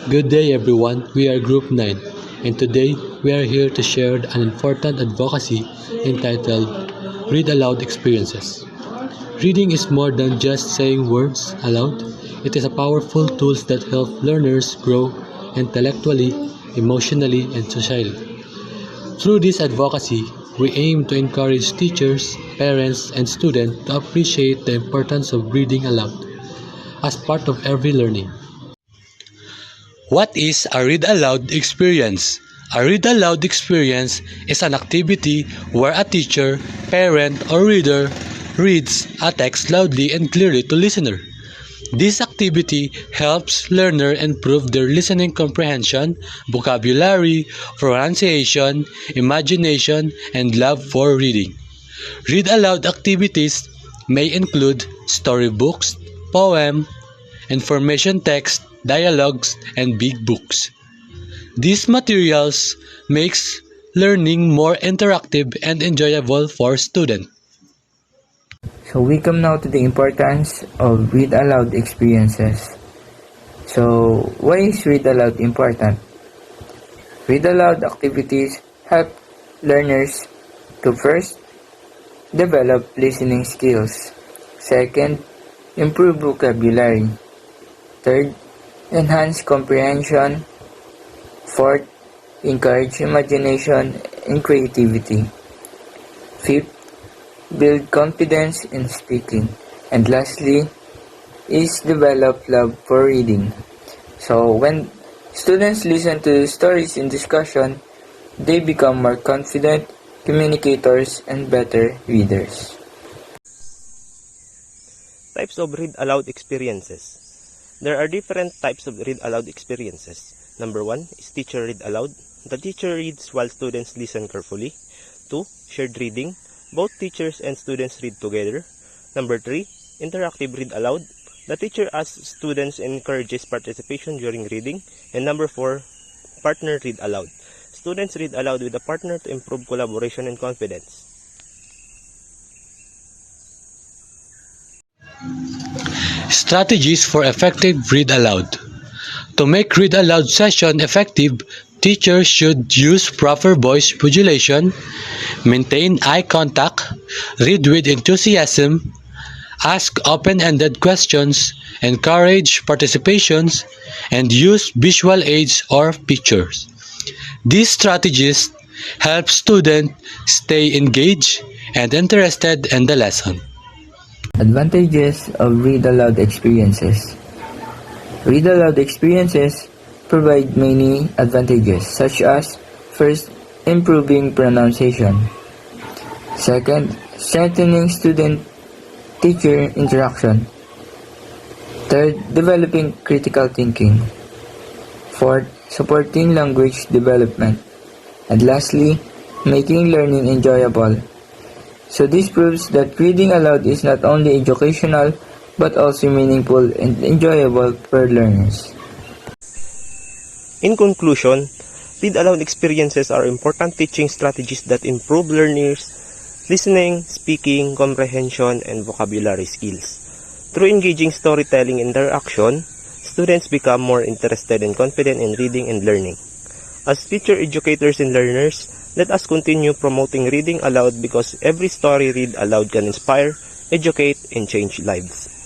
Good day everyone, we are Group 9 and today we are here to share an important advocacy entitled Read Aloud Experiences. Reading is more than just saying words aloud. It is a powerful tool that helps learners grow intellectually, emotionally, and socially. Through this advocacy, we aim to encourage teachers, parents, and students to appreciate the importance of reading aloud as part of every learning. What is a read aloud experience? A read aloud experience is an activity where a teacher, parent, or reader reads a text loudly and clearly to listener. This activity helps learner improve their listening comprehension, vocabulary, pronunciation, imagination, and love for reading. Read aloud activities may include storybooks, poem, information text, dialogues, and big books. These materials makes learning more interactive and enjoyable for students. So we come now to the importance of read aloud experiences. So why is read aloud important? Read aloud activities help learners to first develop listening skills. Second, improve vocabulary. Third, enhance comprehension. Fourth, encourage imagination and creativity. Fifth, build confidence in speaking. And lastly, is develop love for reading. So when students listen to stories in discussion, they become more confident communicators and better readers. Types of read aloud experiences. There are different types of read aloud experiences. Number 1 is teacher read aloud. The teacher reads while students listen carefully. 2. Shared reading. Both teachers and students read together. Number 3. Interactive read aloud. The teacher asks students and encourages participation during reading. And number 4. Partner read aloud. Students read aloud with a partner to improve collaboration and confidence. Strategies for effective read aloud. To make read aloud session effective, teachers should use proper voice modulation, maintain eye contact, read with enthusiasm, ask open-ended questions, encourage participations, and use visual aids or pictures. These strategies help students stay engaged and interested in the lesson. Advantages of read aloud experiences. Read aloud experiences provide many advantages such as first, improving pronunciation. Second, strengthening student-teacher interaction. Third, developing critical thinking. Fourth, supporting language development. And lastly, making learning enjoyable. So this proves that reading aloud is not only educational but also meaningful and enjoyable for learners. In conclusion, read aloud experiences are important teaching strategies that improve learners' listening, speaking, comprehension, and vocabulary skills. Through engaging storytelling interaction, students become more interested and confident in reading and learning. As future educators and learners, let us continue promoting reading aloud because every story read aloud can inspire, educate, and change lives.